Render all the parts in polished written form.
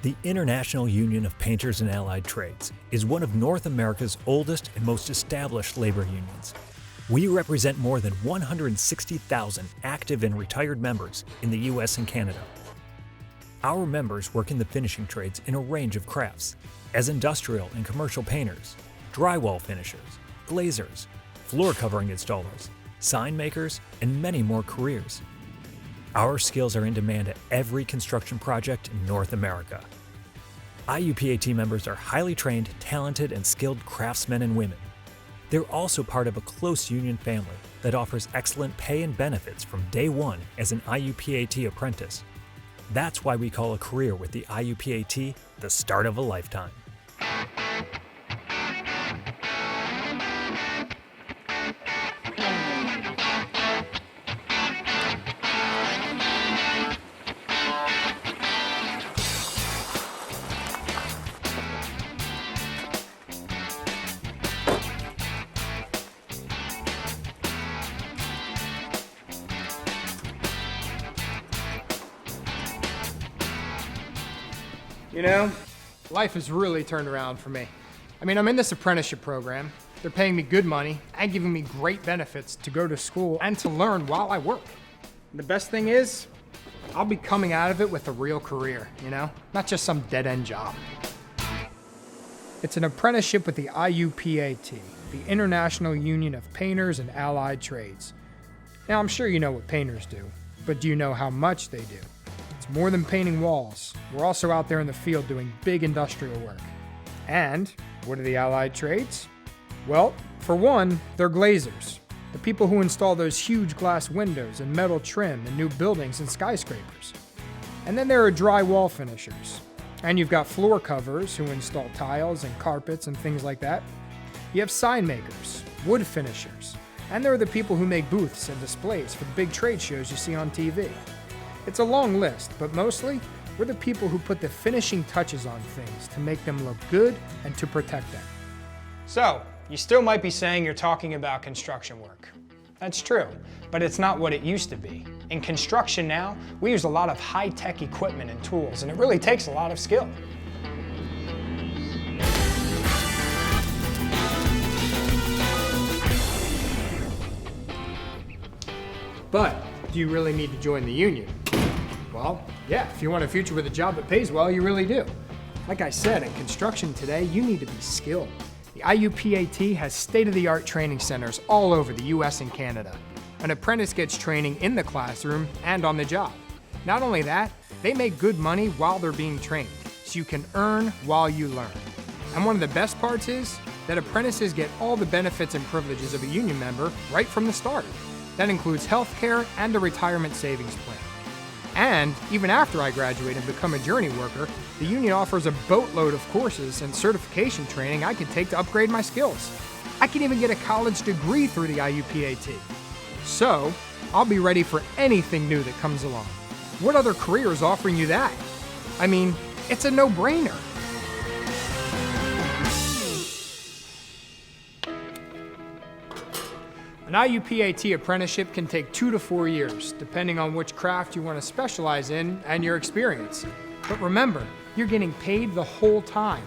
The International Union of Painters and Allied Trades is one of North America's oldest and most established labor unions. We represent more than 160,000 active and retired members in the US and Canada. Our members work in the finishing trades in a range of crafts, as industrial and commercial painters, drywall finishers, glazers, floor covering installers, sign makers, and many more careers. Our skills are in demand at every construction project in North America. IUPAT members are highly trained, talented, and skilled craftsmen and women. They're also part of a close union family that offers excellent pay and benefits from day one as an IUPAT apprentice. That's why we call a career with the IUPAT the start of a lifetime. You know, life has really turned around for me. I'm in this apprenticeship program. They're paying me good money and giving me great benefits to go to school and to learn while I work. And the best thing is, I'll be coming out of it with a real career, not just some dead-end job. It's an apprenticeship with the IUPAT, the International Union of Painters and Allied Trades. Now, I'm sure you know what painters do, but do you know how much they do? It's more than painting walls. We're also out there in the field doing big industrial work. And what are the allied trades? Well, for one, they're glazers, the people who install those huge glass windows and metal trim in new buildings and skyscrapers. And then there are drywall finishers. And you've got floor coverers who install tiles and carpets and things like that. You have sign makers, wood finishers, and there are the people who make booths and displays for the big trade shows you see on TV. It's a long list, but mostly, we're the people who put the finishing touches on things to make them look good and to protect them. So, you still might be saying you're talking about construction work. That's true, but it's not what it used to be. In construction now, we use a lot of high-tech equipment and tools, and it really takes a lot of skill. But, do you really need to join the union? Well, yeah, if you want a future with a job that pays well, you really do. Like I said, in construction today, you need to be skilled. The IUPAT has state-of-the-art training centers all over the US and Canada. An apprentice gets training in the classroom and on the job. Not only that, they make good money while they're being trained, so you can earn while you learn. And one of the best parts is that apprentices get all the benefits and privileges of a union member right from the start. That includes health care and a retirement savings plan. And even after I graduate and become a journey worker, the union offers a boatload of courses and certification training I can take to upgrade my skills. I can even get a college degree through the IUPAT. So, I'll be ready for anything new that comes along. What other career is offering you that? It's a no-brainer. An IUPAT apprenticeship can take 2 to 4 years, depending on which craft you want to specialize in and your experience. But remember, you're getting paid the whole time.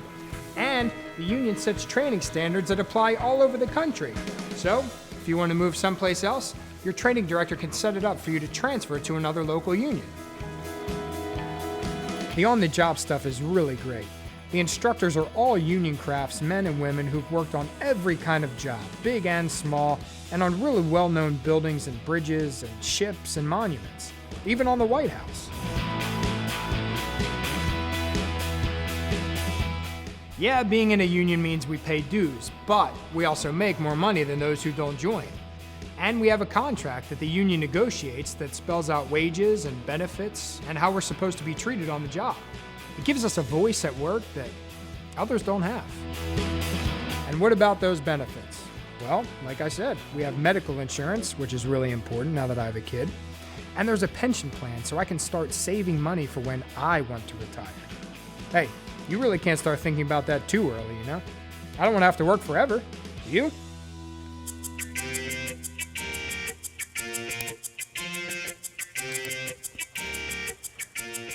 And the union sets training standards that apply all over the country. So, if you want to move someplace else, your training director can set it up for you to transfer to another local union. The on-the-job stuff is really great. The instructors are all union craftsmen and women who've worked on every kind of job, big and small, and on really well-known buildings and bridges and ships and monuments, even on the White House. Yeah, being in a union means we pay dues, but we also make more money than those who don't join. And we have a contract that the union negotiates that spells out wages and benefits and how we're supposed to be treated on the job. It gives us a voice at work that others don't have. And what about those benefits? Well, like I said, we have medical insurance, which is really important now that I have a kid. And there's a pension plan so I can start saving money for when I want to retire. Hey, you really can't start thinking about that too early, I don't want to have to work forever. Do you?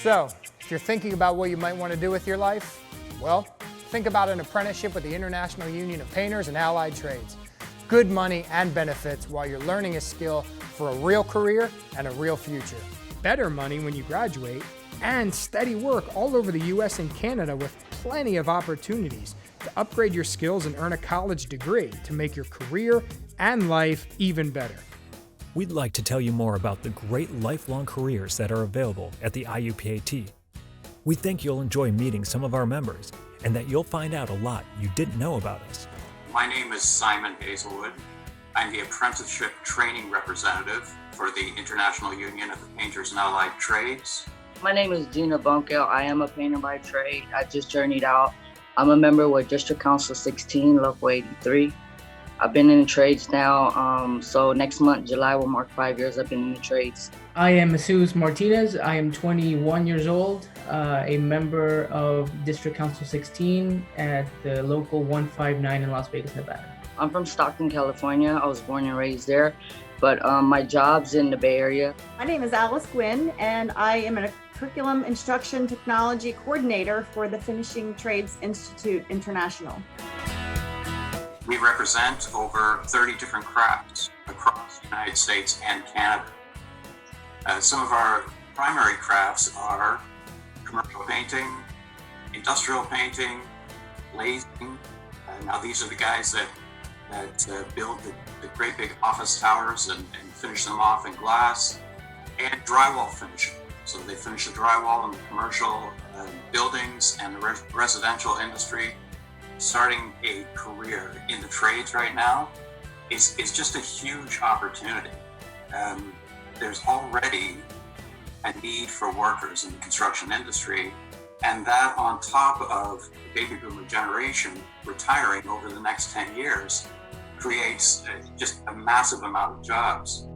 So, you're thinking about what you might want to do with your life, well, think about an apprenticeship with the International Union of Painters and Allied Trades. Good money and benefits while you're learning a skill for a real career and a real future. Better money when you graduate, and steady work all over the US and Canada with plenty of opportunities to upgrade your skills and earn a college degree to make your career and life even better. We'd like to tell you more about the great lifelong careers that are available at the IUPAT. We think you'll enjoy meeting some of our members and that you'll find out a lot you didn't know about us. My name is Simon Hazelwood. I'm the apprenticeship training representative for the International Union of the Painters and Allied Trades. My name is Gina Bunkel. I am a painter by trade. I just journeyed out. I'm a member with District Council 16, Local 83. I've been in the trades now, so next month, July, will mark 5 years I've been in the trades. I am Jesus Martinez. I am 21 years old, a member of District Council 16 at the Local 159 in Las Vegas, Nevada. I'm from Stockton, California. I was born and raised there, but my job's in the Bay Area. My name is Alice Gwynn, and I am a Curriculum Instruction Technology Coordinator for the Finishing Trades Institute International. We represent over 30 different crafts across the United States and Canada. Some of our primary crafts are commercial painting, industrial painting, glazing. Now these are the guys that build the great big office towers and finish them off in glass, and drywall finishing. So they finish the drywall in the commercial buildings and the residential industry. Starting a career in the trades right now is just a huge opportunity. There's already a need for workers in the construction industry, and that on top of the baby boomer generation retiring over the next 10 years creates just a massive amount of jobs.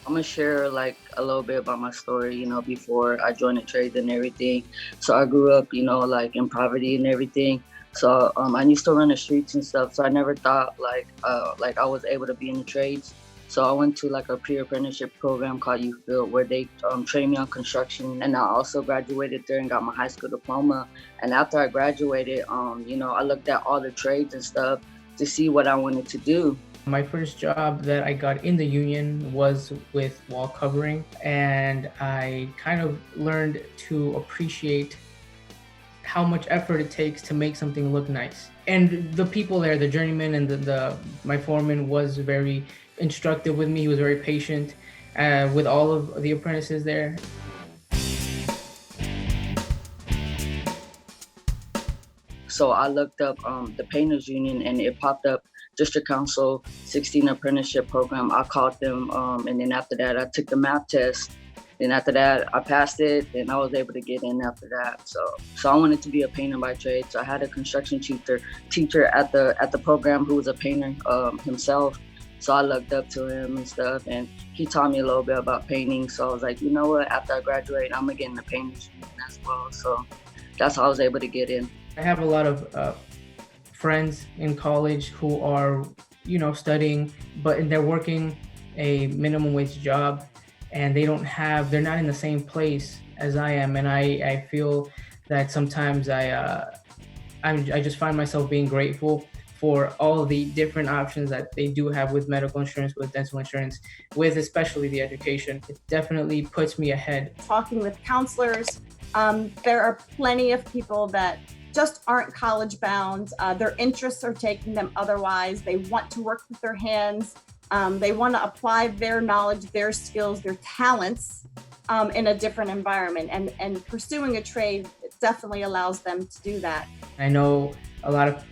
I'm gonna share like a little bit about my story, before I joined the trades and everything. So I grew up, like in poverty and everything. So I used to run the streets and stuff. So I never thought like I was able to be in the trades. So I went to like a pre-apprenticeship program called IUPAT where they trained me on construction. And I also graduated there and got my high school diploma. And after I graduated, I looked at all the trades and stuff to see what I wanted to do. My first job that I got in the union was with wall covering, and I kind of learned to appreciate how much effort it takes to make something look nice. And the people there, the journeyman and my foreman was very instructive with me. He was very patient with all of the apprentices there. So I looked up the Painters Union and it popped up District Council 16 apprenticeship program. I called them and then after that I took the math test. Then after that I passed it and I was able to get in after that. So I wanted to be a painter by trade. So I had a construction teacher at the program who was a painter himself. So I looked up to him and stuff and he taught me a little bit about painting. So I was like, you know what, after I graduate, I'm gonna get in the Painters Union as well. So that's how I was able to get in. I have a lot of friends in college who are, studying, but they're working a minimum wage job and they're not in the same place as I am. And I feel that sometimes I just find myself being grateful for all the different options that they do have with medical insurance, with dental insurance, with especially the education. It definitely puts me ahead. Talking with counselors, there are plenty of people that just aren't college bound. Their interests are taking them otherwise. They want to work with their hands. They want to apply their knowledge, their skills, their talents in a different environment. And pursuing a trade definitely allows them to do that. I know a lot of,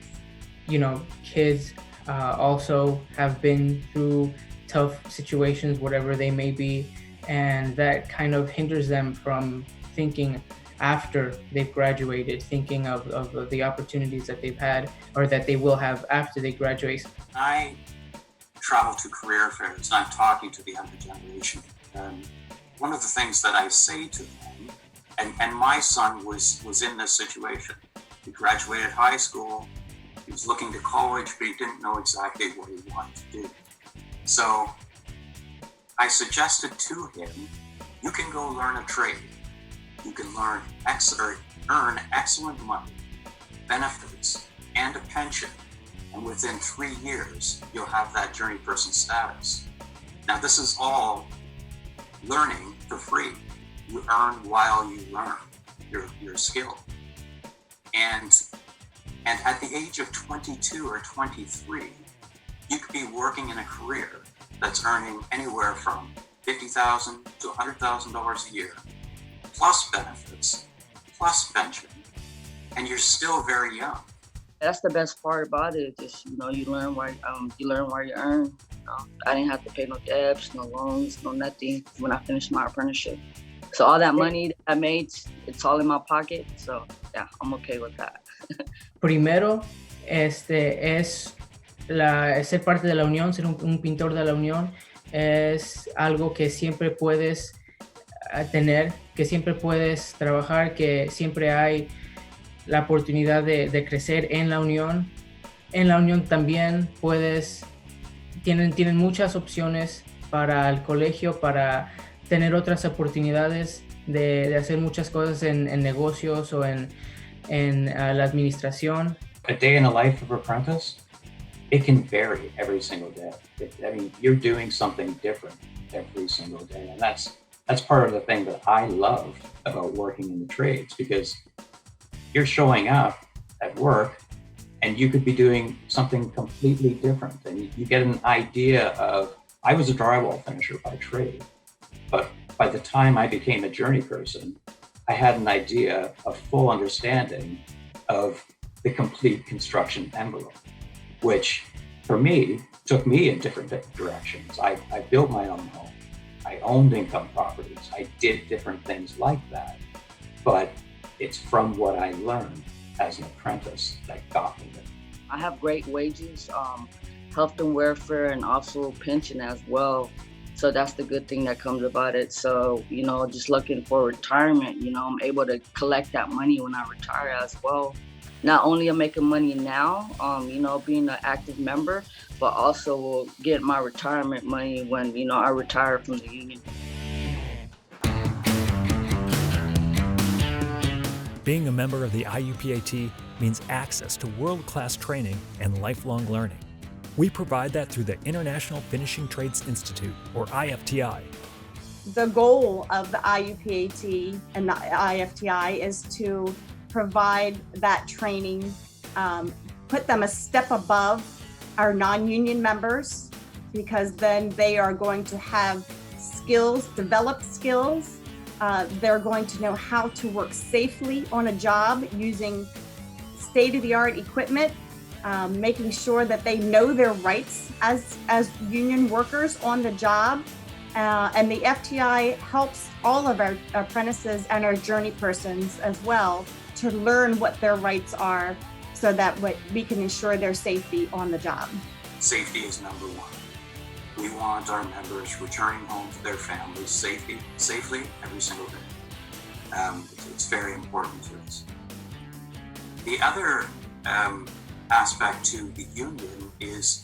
kids also have been through tough situations, whatever they may be, and that kind of hinders them from thinking after they've graduated, thinking of the opportunities that they've had or that they will have after they graduate. I travel to career fairs and I'm talking to the younger generation. One of the things that I say to them, and my son was in this situation. He graduated high school, he was looking to college, but he didn't know exactly what he wanted to do. So I suggested to him, you can go learn a trade. You can earn excellent money, benefits, and a pension. And within 3 years, you'll have that journey person status. Now, this is all learning for free. You earn while you learn your skill. And at the age of 22 or 23, you could be working in a career that's earning anywhere from $50,000 to $100,000 a year, plus benefits, plus pension, and you're still very young. That's the best part about it. Just you learn while you earn. I didn't have to pay no debts, no loans, no nothing when I finished my apprenticeship. So all that money that I made, it's all in my pocket. So yeah, I'm okay with that. Primero, es ser parte de la unión, ser un pintor de la unión, es algo que siempre puedes tener, que siempre puedes trabajar, que siempre hay la oportunidad de crecer en la unión. En la unión también tienen muchas opciones para el colegio, para tener otras oportunidades de hacer muchas cosas en negocios o en la administración. A day in the life of apprentice, it can vary every single day. You're doing something different every single day. And that's part of the thing that I love about working in the trades, because you're showing up at work and you could be doing something completely different. And you get an idea of, I was a drywall finisher by trade, but by the time I became a journey person, I had an idea, a full understanding of the complete construction envelope, which for me took me in different directions. I built my own home. I owned income properties. I did different things like that. But it's from what I learned as an apprentice that got me there. I have great wages, health and welfare, and also pension as well. So that's the good thing that comes about it. So, just looking for retirement, I'm able to collect that money when I retire as well. Not only am I making money now, being an active member, but also will get my retirement money when, I retire from the union. Being a member of the IUPAT means access to world-class training and lifelong learning. We provide that through the International Finishing Trades Institute, or IFTI. The goal of the IUPAT and the IFTI is to provide that training, put them a step above our non-union members, because then they are going to have skills, developed skills. They're going to know how to work safely on a job using state-of-the-art equipment, making sure that they know their rights as union workers on the job. And the FTI helps all of our apprentices and our journey persons as well to learn what their rights are, so that we can ensure their safety on the job. Safety is number one. We want our members returning home to their families safely every single day. It's very important to us. The other aspect to the union is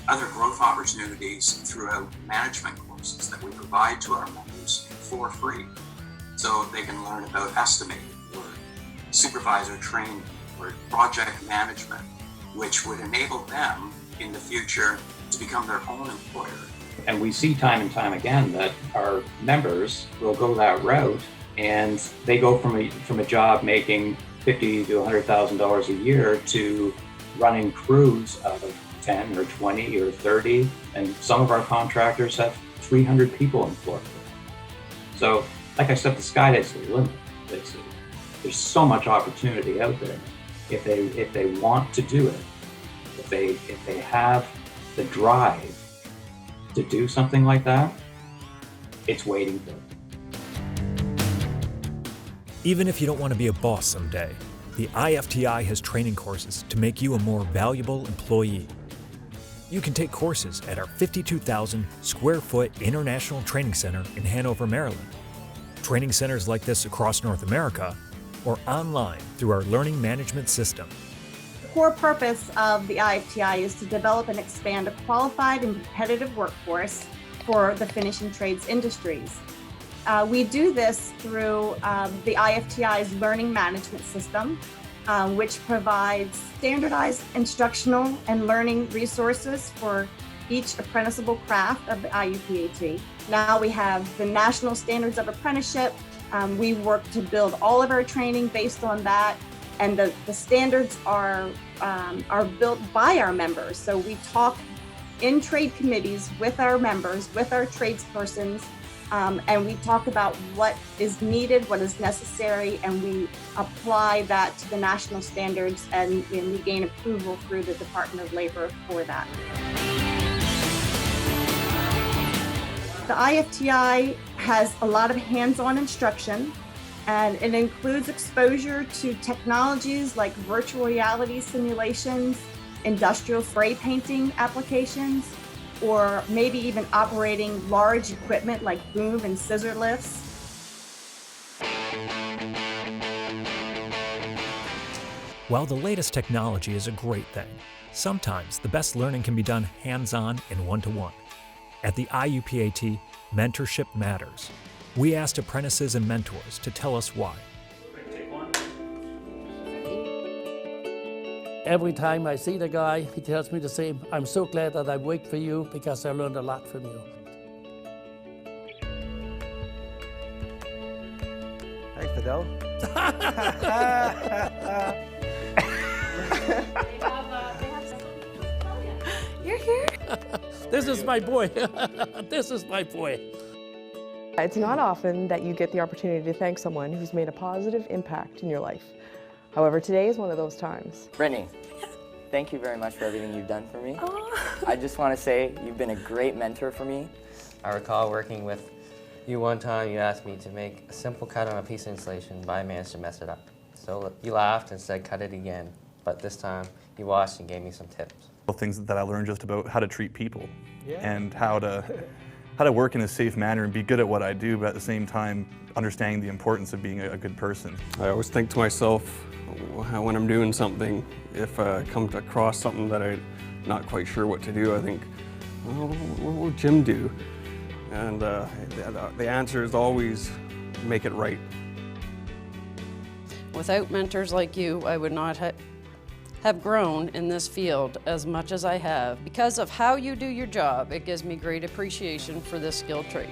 other growth opportunities throughout management courses that we provide to our members for free. So they can learn about estimating or supervisor training or project management, which would enable them in the future to become their own employer. And we see time and time again that our members will go that route, and they go from a job making $50,000 to $100,000 a year to running crews of 10 or 20 or 30, and some of our contractors have 300 people employed. So, like I said, the sky is the limit. There's so much opportunity out there if they want to do it. If they have the drive to do something like that, it's waiting for them. Even if you don't want to be a boss someday, the IFTI has training courses to make you a more valuable employee. You can take courses at our 52,000 square foot International Training Center in Hanover, Maryland. Training centers like this across North America, or online through our learning management system. core purpose of the IFTI is to develop and expand a qualified and competitive workforce for the finishing trades industries. We do this through the IFTI's learning management system, which provides standardized instructional and learning resources for each apprenticeable craft of the IUPAT. Now we have the national standards of apprenticeship. We work to build all of our training based on that, and the standards are built by our members. So we talk in trade committees with our members, with our tradespersons, and we talk about what is needed, what is necessary, and we apply that to the national standards, and we gain approval through the Department of Labor for that. The IFTI has a lot of hands-on instruction, and it includes exposure to technologies like virtual reality simulations, industrial spray painting applications, or maybe even operating large equipment like boom and scissor lifts. While the latest technology is a great thing, sometimes the best learning can be done hands-on and one-to-one. At the IUPAT, mentorship matters. We asked apprentices and mentors to tell us why. Every time I see the guy, he tells me the same. I'm so glad that I worked for you because I learned a lot from you. Hey, Fidel. You're here? This is my boy. This is my boy. It's not often that you get the opportunity to thank someone who's made a positive impact in your life. However, today is one of those times. Brittany, thank you very much for everything you've done for me. Oh. I just want to say you've been a great mentor for me. I recall working with you one time. You asked me to make a simple cut on a piece of insulation, but I managed to mess it up. So you laughed and said, cut it again. But this time, you watched and gave me some tips. Things that I learned just about how to treat people and how to work in a safe manner and be good at what I do, but at the same time, understanding the importance of being a good person. I always think to myself, when I'm doing something, if I come across something that I'm not quite sure what to do, I think, well, what will Jim do? And the answer is always make it right. Without mentors like you, I would not have grown in this field as much as I have. Because of how you do your job, it gives me great appreciation for this skilled trade.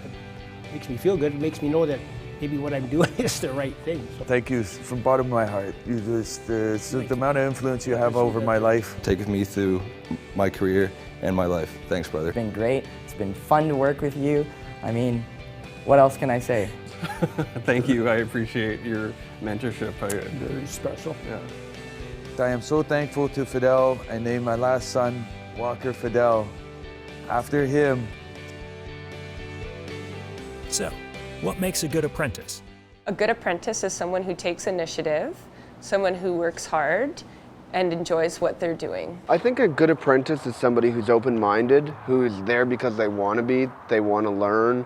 It makes me feel good. It makes me know that maybe what I'm doing is the right thing. So. Thank you from the bottom of my heart. The amount of influence you have over my life. Taken me through my career and my life. Thanks, brother. It's been great. It's been fun to work with you. I mean, what else can I say? Thank you. I appreciate your mentorship. Very special. Yeah. I am so thankful to Fidel. I named my last son Walker Fidel after him. So, what makes a good apprentice? A good apprentice is someone who takes initiative, someone who works hard, and enjoys what they're doing. I think a good apprentice is somebody who's open-minded, who is there because they want to be, they want to learn,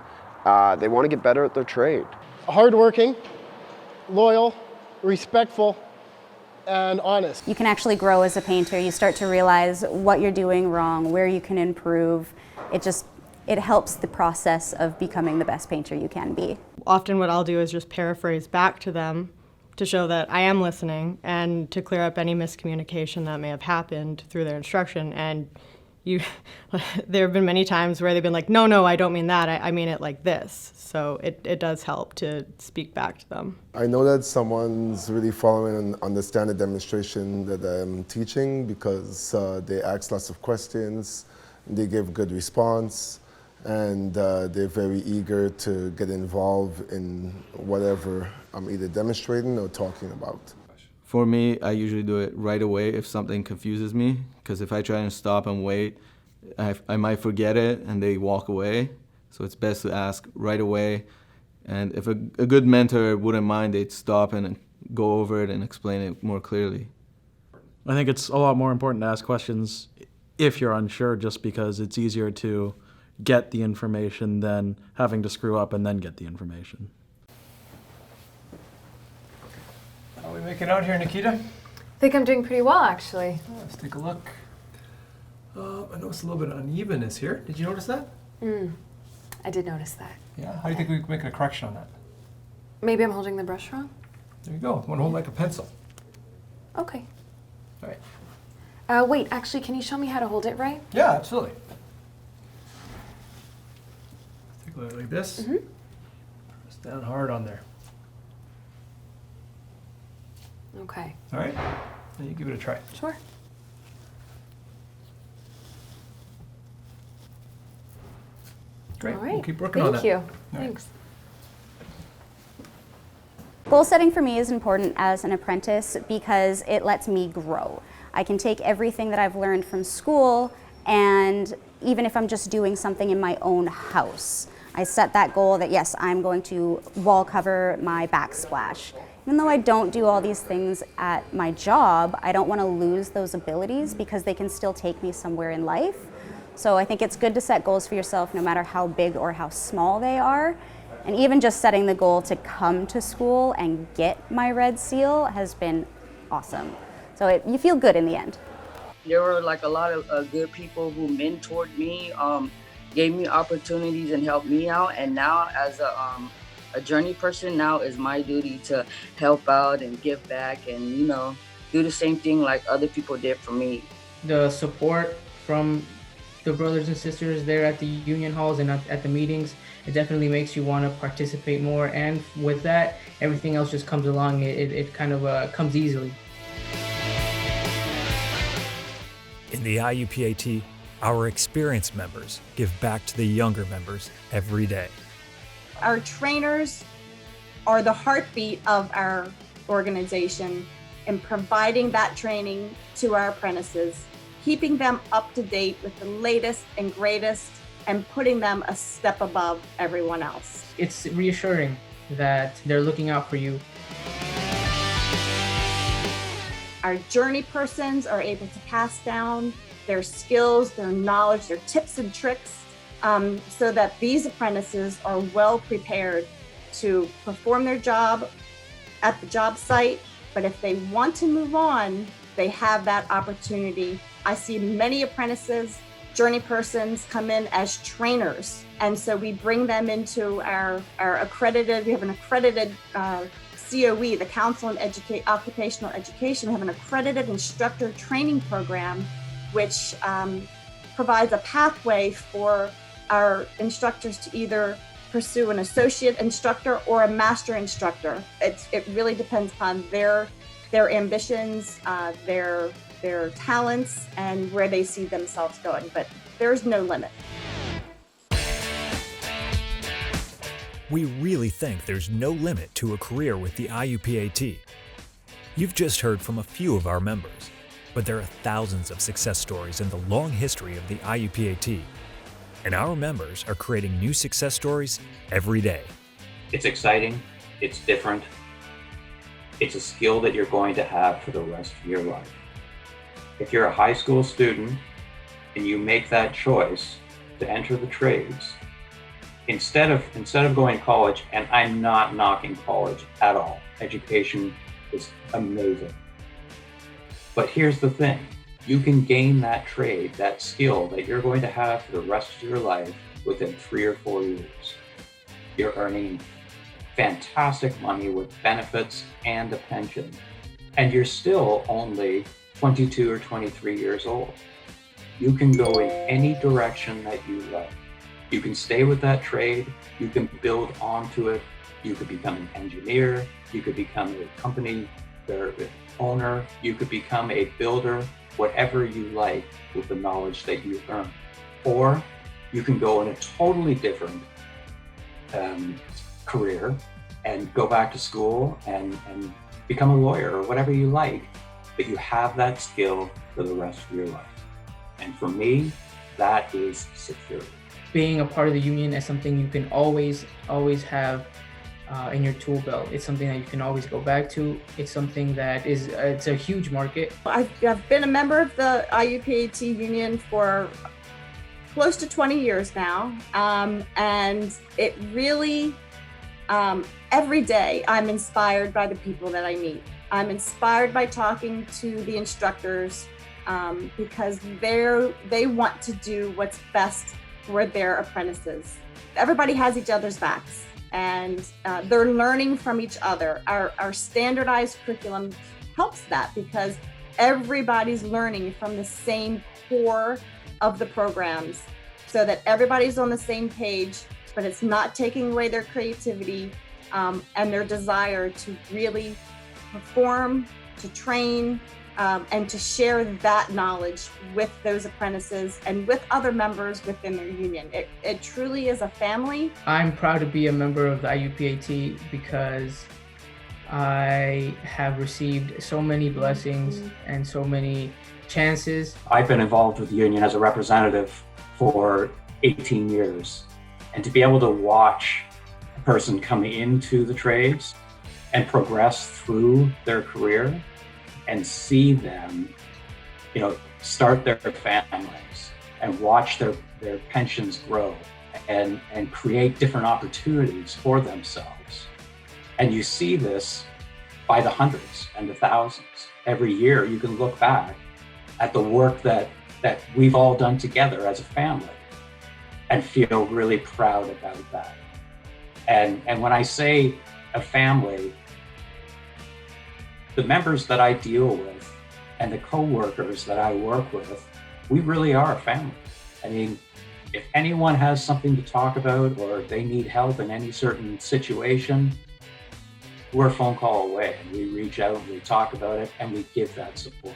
they want to get better at their trade. Hardworking, loyal, respectful, and honest. You can actually grow as a painter. You start to realize what you're doing wrong, where you can improve. It helps the process of becoming the best painter you can be. Often what I'll do is just paraphrase back to them to show that I am listening and to clear up any miscommunication that may have happened through their instruction. And there have been many times where they've been like, no, I don't mean that, I mean it like this. So it does help to speak back to them. I know that someone's really following and understand the demonstration that I'm teaching because they ask lots of questions, they give good response, and they're very eager to get involved in whatever I'm either demonstrating or talking about. For me, I usually do it right away if something confuses me, because if I try and stop and wait, I might forget it and they walk away. So it's best to ask right away. And if a good mentor wouldn't mind, they'd stop and go over it and explain it more clearly. I think it's a lot more important to ask questions if you're unsure, just because it's easier to get the information than having to screw up and then get the information. Are we making out here, Nikita? I think I'm doing pretty well, actually. Let's take a look. I noticed a little bit of unevenness here. Did you notice that? I did notice that. Yeah. How do you think we can make a correction on that? Maybe I'm holding the brush wrong? There you go. Want to hold like a pencil. Okay. All right. Wait, actually, can you show me how to hold it right? Yeah, absolutely. Take a look like this. Press down hard on there. Okay. All right. Now you give it a try. Sure. Great. All right. We'll keep working on that. Thank you. All right. Thanks. Goal setting for me is important as an apprentice because it lets me grow. I can take everything that I've learned from school, and even if I'm just doing something in my own house, I set that goal that yes, I'm going to wall cover my backsplash. Even though I don't do all these things at my job, I don't want to lose those abilities because they can still take me somewhere in life. So I think it's good to set goals for yourself no matter how big or how small they are. And even just setting the goal to come to school and get my red seal has been awesome. So you feel good in the end. There were like a lot of good people who mentored me, gave me opportunities and helped me out. And now as a journey person, now is my duty to help out and give back and, you know, do the same thing like other people did for me. The support from the brothers and sisters there at the union halls and at the meetings, it definitely makes you want to participate more. And with that, everything else just comes along. It kind of comes easily. In the IUPAT, our experienced members give back to the younger members every day. Our trainers are the heartbeat of our organization in providing that training to our apprentices, keeping them up to date with the latest and greatest, and putting them a step above everyone else. It's reassuring that they're looking out for you. Our journey persons are able to pass down their skills, their knowledge, their tips and tricks, so that these apprentices are well prepared to perform their job at the job site. But if they want to move on, they have that opportunity. I see many apprentices, journey persons come in as trainers. And so we bring them into our accredited, we have an accredited COE, the Council on Occupational Education. We have an accredited instructor training program, which provides a pathway for our instructors to either pursue an associate instructor or a master instructor. It really depends upon their ambitions, their talents, and where they see themselves going, but there's no limit. We really think there's no limit to a career with the IUPAT. You've just heard from a few of our members, but there are thousands of success stories in the long history of the IUPAT, and our members are creating new success stories every day. It's exciting, it's different, it's a skill that you're going to have for the rest of your life. If you're a high school student and you make that choice to enter the trades, instead of going to college, and I'm not knocking college at all, education is amazing. But here's the thing, you can gain that trade, that skill that you're going to have for the rest of your life within 3 or 4 years. You're earning fantastic money with benefits and a pension, and you're still only 22 or 23 years old. You can go in any direction that you like. You can stay with that trade, you can build onto it, you could become an engineer, you could become a company owner, you could become a builder, whatever you like with the knowledge that you've earned. Or you can go in a totally different career and go back to school and become a lawyer or whatever you like, but you have that skill for the rest of your life. And for me, that is security. Being a part of the union is something you can always have in your tool belt. It's something that you can always go back to. It's something that it's a huge market. I've been a member of the IUPAT union for close to 20 years now, and it really Every day, I'm inspired by the people that I meet. I'm inspired by talking to the instructors because they want to do what's best for their apprentices. Everybody has each other's backs, and they're learning from each other. Our standardized curriculum helps that because everybody's learning from the same core of the programs so that everybody's on the same page, but it's not taking away their creativity and their desire to really perform, to train, and to share that knowledge with those apprentices and with other members within their union. It truly is a family. I'm proud to be a member of the IUPAT because I have received so many blessings and so many chances. I've been involved with the union as a representative for 18 years. And to be able to watch a person come into the trades and progress through their career and see them, start their families and watch their pensions grow and create different opportunities for themselves. And you see this by the hundreds and the thousands. Every year you can look back at the work that we've all done together as a family and feel really proud about that. And when I say a family, the members that I deal with and the co-workers that I work with, we really are a family. I mean, if anyone has something to talk about or they need help in any certain situation, we're a phone call away and we reach out and we talk about it and we give that support.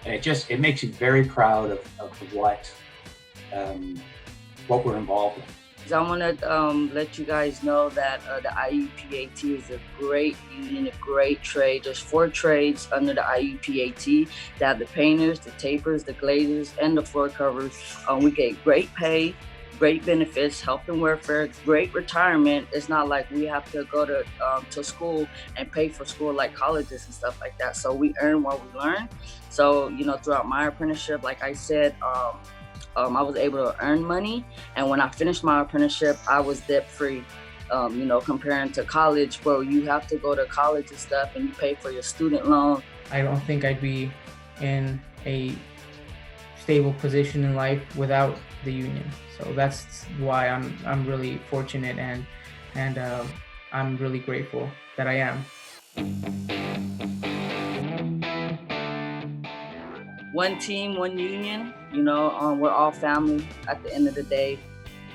And it makes you very proud of what we're involved in. I want to let you guys know that the IUPAT is a great union, a great trade. There's 4 trades under the IUPAT. They have the painters, the tapers, the glazers, and the floor covers. We get great pay, great benefits, health and welfare, great retirement. It's not like we have to go to school and pay for school like colleges and stuff like that. So we earn what we learn. So, throughout my apprenticeship, like I said, I was able to earn money, and when I finished my apprenticeship, I was debt-free. Comparing to college, where you have to go to college and stuff, and you pay for your student loan. I don't think I'd be in a stable position in life without the union. So that's why I'm really fortunate and I'm really grateful that I am. One team, one union, we're all family at the end of the day.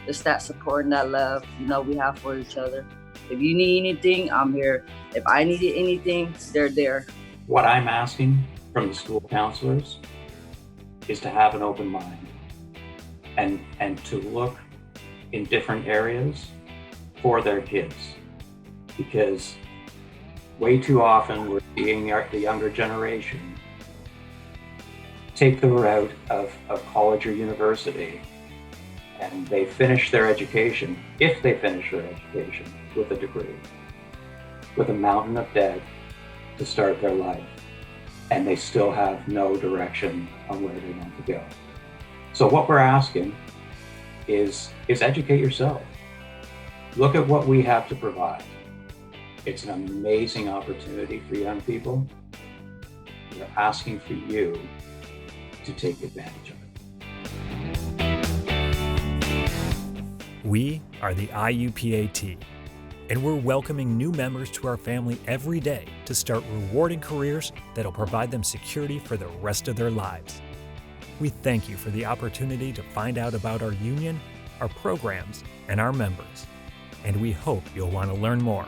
It's that support and that love, we have for each other. If you need anything, I'm here. If I needed anything, they're there. What I'm asking from the school counselors is to have an open mind and to look in different areas for their kids. Because way too often we're seeing the younger generation take the route of college or university, and they finish their education, if they finish their education, with a degree, with a mountain of debt to start their life, and they still have no direction on where they want to go. So what we're asking is educate yourself. Look at what we have to provide. It's an amazing opportunity for young people. We're asking for you to take advantage of it. We are the IUPAT, and we're welcoming new members to our family every day to start rewarding careers that'll provide them security for the rest of their lives. We thank you for the opportunity to find out about our union, our programs, and our members, and we hope you'll want to learn more.